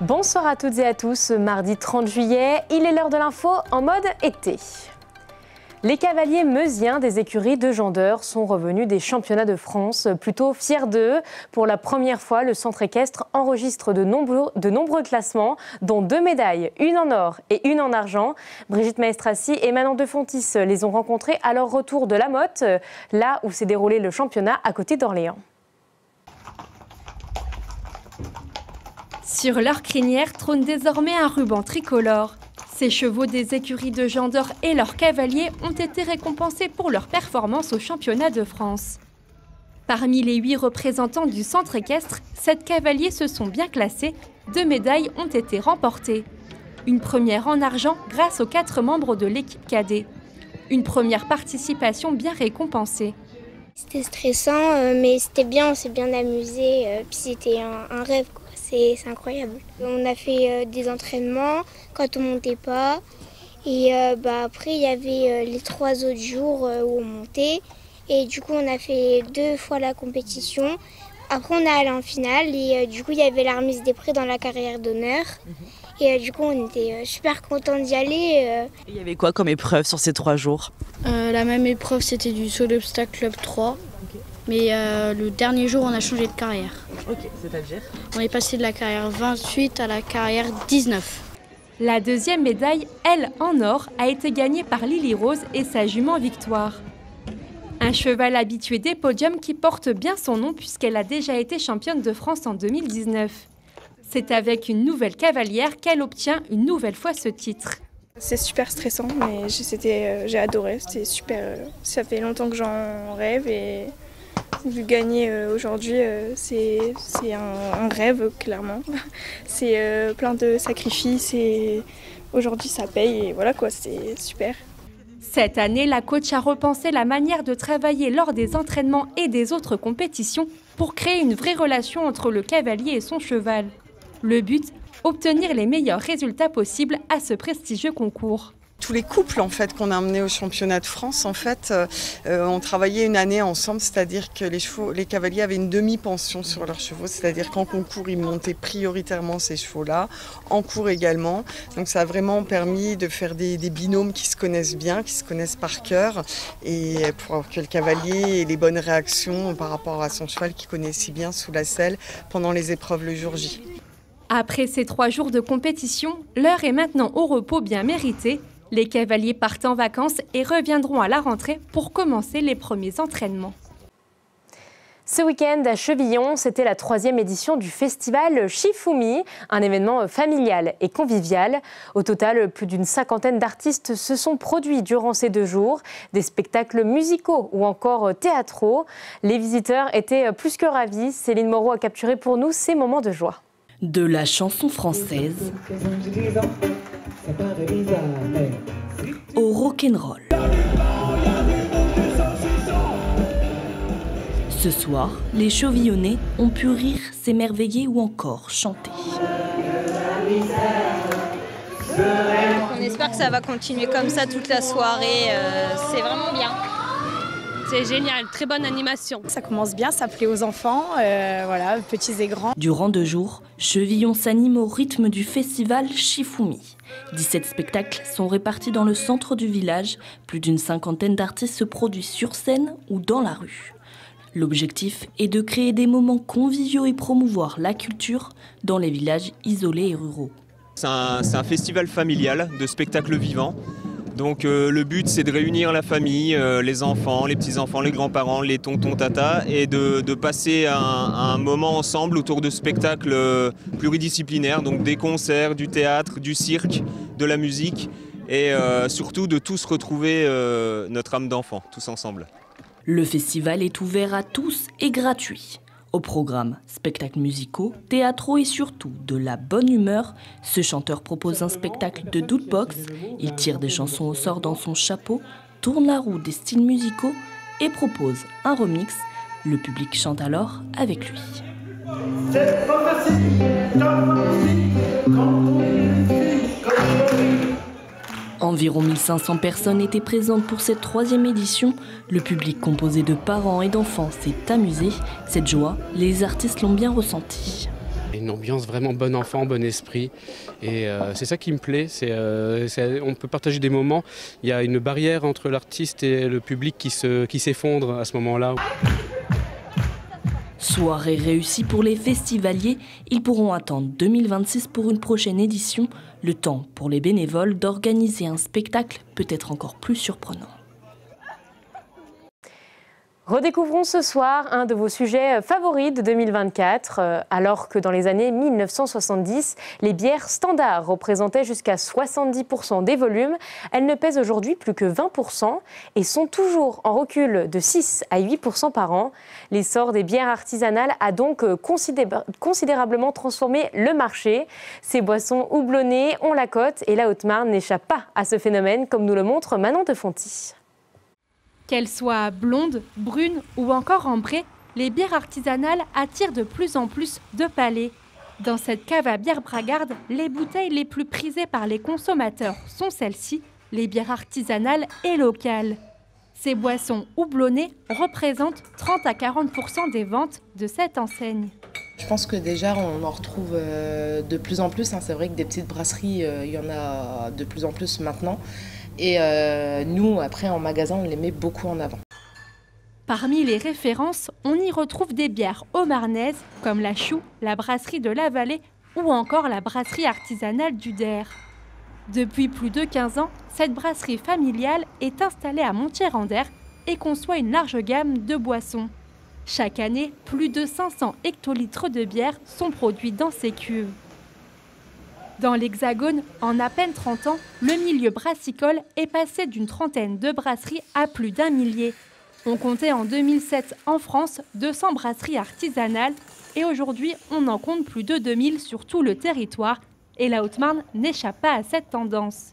Bonsoir à toutes et à tous, mardi 30 juillet, il est l'heure de l'info en mode été. Les cavaliers meusiens des écuries de Jandeur sont revenus des championnats de France, plutôt fiers d'eux. Pour la première fois, le centre équestre enregistre de nombreux classements, dont 2 médailles, une en or et une en argent. Brigitte Maestrassi et Manon de Fontis les ont rencontrés à leur retour de La Motte, là où s'est déroulé le championnat à côté d'Orléans. Sur leur crinière trône désormais un ruban tricolore. Ces chevaux des écuries de Jandeur et leurs cavaliers ont été récompensés pour leur performance au championnat de France. Parmi les 8 représentants du centre équestre, 7 cavaliers se sont bien classés, 2 médailles ont été remportées. Une première en argent grâce aux 4 membres de l'équipe cadet. Une première participation bien récompensée. C'était stressant, mais c'était bien, on s'est bien amusé, puis c'était un rêve, quoi. C'est incroyable. On a fait des entraînements quand on montait pas, et après il y avait les 3 autres jours où on montait, et du coup on a fait 2 fois la compétition. Après on est allé en finale, et du coup il y avait la remise des prix dans la carrière d'honneur. Et du coup, on était super contents d'y aller. Il y avait quoi comme épreuve sur ces 3 jours? La même épreuve, c'était du saut d'obstacle club 3. Okay. Mais le dernier jour, on a changé de carrière. Ok, c'est-à-dire? On est passé de la carrière 28 à la carrière 19. La deuxième médaille, elle, en or, a été gagnée par Lily Rose et sa jument Victoire. Un cheval habitué des podiums qui porte bien son nom puisqu'elle a déjà été championne de France en 2019. C'est avec une nouvelle cavalière qu'elle obtient une nouvelle fois ce titre. C'est super stressant, mais j'ai adoré, c'était super. Ça fait longtemps que j'en rêve et de gagner aujourd'hui, c'est un rêve, clairement. C'est plein de sacrifices et aujourd'hui ça paye et voilà quoi, c'est super. Cette année, la coach a repensé la manière de travailler lors des entraînements et des autres compétitions pour créer une vraie relation entre le cavalier et son cheval. Le but, obtenir les meilleurs résultats possibles à ce prestigieux concours. Tous les couples en fait qu'on a amenés au championnat de France ont travaillé une année ensemble, c'est-à-dire que les cavaliers avaient une demi-pension sur leurs chevaux, c'est-à-dire qu'en concours ils montaient prioritairement ces chevaux-là, en cours également. Donc ça a vraiment permis de faire des binômes qui se connaissent bien, qui se connaissent par cœur, et pour que le cavalier ait les bonnes réactions par rapport à son cheval qu'il connaît si bien sous la selle pendant les épreuves le jour J. Après ces 3 jours de compétition, l'heure est maintenant au repos bien mérité. Les cavaliers partent en vacances et reviendront à la rentrée pour commencer les premiers entraînements. Ce week-end à Chevillon, c'était la 3e édition du festival Shifumi, un événement familial et convivial. Au total, plus d'une 50aine d'artistes se sont produits durant ces 2 jours, des spectacles musicaux ou encore théâtraux. Les visiteurs étaient plus que ravis. Céline Moreau a capturé pour nous ces moments de joie. De la chanson française au rock'n'roll. Ce soir, les Chevillonnais ont pu rire, s'émerveiller ou encore chanter. On espère que ça va continuer comme ça toute la soirée, c'est vraiment bien. C'est génial, très bonne animation. Ça commence bien, ça plaît aux enfants, voilà, petits et grands. Durant 2 jours, Chevillon s'anime au rythme du festival Shifumi. 17 spectacles sont répartis dans le centre du village. Plus d'une 50aine d'artistes se produisent sur scène ou dans la rue. L'objectif est de créer des moments conviviaux et promouvoir la culture dans les villages isolés et ruraux. C'est un festival familial de spectacles vivants. Donc le but c'est de réunir la famille, les enfants, les petits-enfants, les grands-parents, les tontons, tatas et de passer un moment ensemble autour de spectacles pluridisciplinaires, donc des concerts, du théâtre, du cirque, de la musique et surtout de tous retrouver notre âme d'enfant, tous ensemble. Le festival est ouvert à tous et gratuit. Au programme, spectacles musicaux, théâtraux et surtout de la bonne humeur, ce chanteur propose un spectacle de jukebox. Il tire des chansons au sort dans son chapeau, tourne la roue des styles musicaux et propose un remix. Le public chante alors avec lui. Environ 1500 personnes étaient présentes pour cette 3e édition. Le public composé de parents et d'enfants s'est amusé. Cette joie, les artistes l'ont bien ressentie. Une ambiance vraiment bon enfant, bon esprit. Et c'est ça qui me plaît. On peut partager des moments. Il y a une barrière entre l'artiste et le public qui s'effondre à ce moment-là. Soirée réussie pour les festivaliers. Ils pourront attendre 2026 pour une prochaine édition. Le temps pour les bénévoles d'organiser un spectacle peut-être encore plus surprenant. Redécouvrons ce soir un de vos sujets favoris de 2024. Alors que dans les années 1970, les bières standards représentaient jusqu'à 70% des volumes, elles ne pèsent aujourd'hui plus que 20% et sont toujours en recul de 6 à 8% par an. L'essor des bières artisanales a donc considérablement transformé le marché. Ces boissons houblonnées ont la cote et la Haute-Marne n'échappe pas à ce phénomène, comme nous le montre Manon de Fonty. Qu'elles soient blondes, brunes ou encore ambrées, les bières artisanales attirent de plus en plus de palais. Dans cette cave à bière bragarde, les bouteilles les plus prisées par les consommateurs sont celles-ci, les bières artisanales et locales. Ces boissons houblonnées représentent 30 à 40% des ventes de cette enseigne. Je pense que déjà on en retrouve de plus en plus. C'est vrai que des petites brasseries, il y en a de plus en plus maintenant. Et nous, après, en magasin, on les met beaucoup en avant. Parmi les références, on y retrouve des bières haut-marnaises comme la Chou, la brasserie de la Vallée ou encore la brasserie artisanale du Der. Depuis plus de 15 ans, cette brasserie familiale est installée à Montier-en-Der et conçoit une large gamme de boissons. Chaque année, plus de 500 hectolitres de bière sont produits dans ces cuves. Dans l'Hexagone, en à peine 30 ans, le milieu brassicole est passé d'une trentaine de brasseries à plus d'1 millier. On comptait en 2007 en France 200 brasseries artisanales et aujourd'hui on en compte plus de 2000 sur tout le territoire et la Haute-Marne n'échappe pas à cette tendance.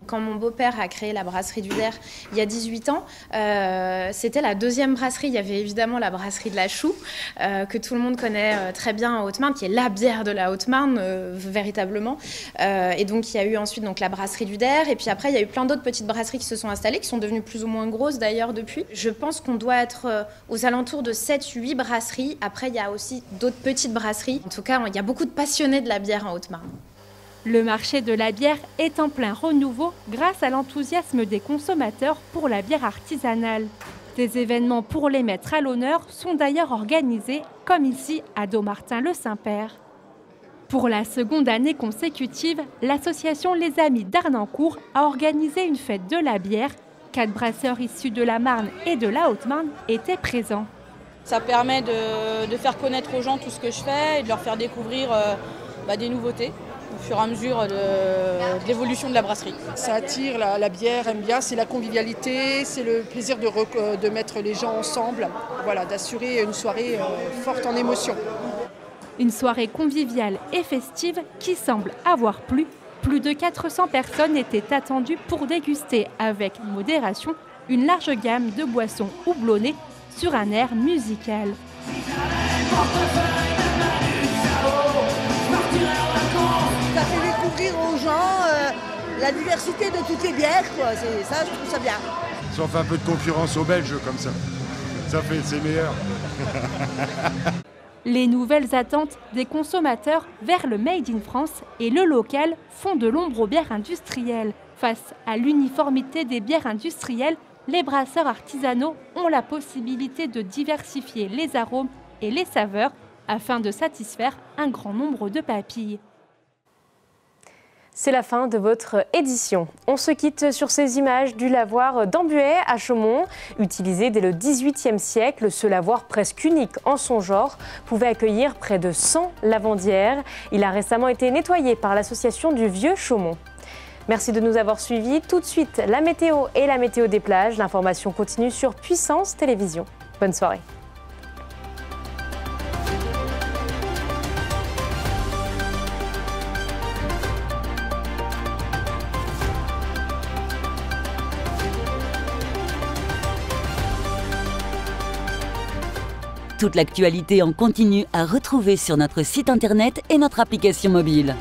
Quand mon beau-père a créé la brasserie du Der il y a 18 ans, c'était la deuxième brasserie. Il y avait évidemment la brasserie de la Chou, que tout le monde connaît très bien en Haute-Marne, qui est la bière de la Haute-Marne, véritablement. Et donc, il y a eu ensuite donc, la brasserie du Der. Et puis après, il y a eu plein d'autres petites brasseries qui se sont installées, qui sont devenues plus ou moins grosses d'ailleurs depuis. Je pense qu'on doit être aux alentours de 7-8 brasseries. Après, il y a aussi d'autres petites brasseries. En tout cas, il y a beaucoup de passionnés de la bière en Haute-Marne. Le marché de la bière est en plein renouveau grâce à l'enthousiasme des consommateurs pour la bière artisanale. Des événements pour les mettre à l'honneur sont d'ailleurs organisés, comme ici à Dommartin-le-Saint-Père. Pour la seconde année consécutive, l'association Les Amis d'Arnancourt a organisé une fête de la bière. 4 brasseurs issus de la Marne et de la Haute-Marne étaient présents. Ça permet de faire connaître aux gens tout ce que je fais et de leur faire découvrir des nouveautés au fur et à mesure de l'évolution de la brasserie. Ça attire, la bière aime bien, c'est la convivialité, c'est le plaisir de mettre les gens ensemble, voilà, d'assurer une soirée forte en émotions. Une soirée conviviale et festive qui semble avoir plu. Plus de 400 personnes étaient attendues pour déguster avec modération une large gamme de boissons houblonnées sur un air musical. Ça fait découvrir aux gens la diversité de toutes les bières, quoi. Ça, je trouve ça bien. Si on fait un peu de concurrence aux Belges comme ça, c'est meilleur. Les nouvelles attentes des consommateurs vers le Made in France et le local font de l'ombre aux bières industrielles. Face à l'uniformité des bières industrielles, les brasseurs artisanaux ont la possibilité de diversifier les arômes et les saveurs afin de satisfaire un grand nombre de papilles. C'est la fin de votre édition. On se quitte sur ces images du lavoir d'Ambuet à Chaumont. Utilisé dès le XVIIIe siècle, ce lavoir presque unique en son genre pouvait accueillir près de 100 lavandières. Il a récemment été nettoyé par l'association du Vieux Chaumont. Merci de nous avoir suivis. Tout de suite, la météo et la météo des plages. L'information continue sur Puissance Télévision. Bonne soirée. Toute l'actualité en continu à retrouver sur notre site internet et notre application mobile.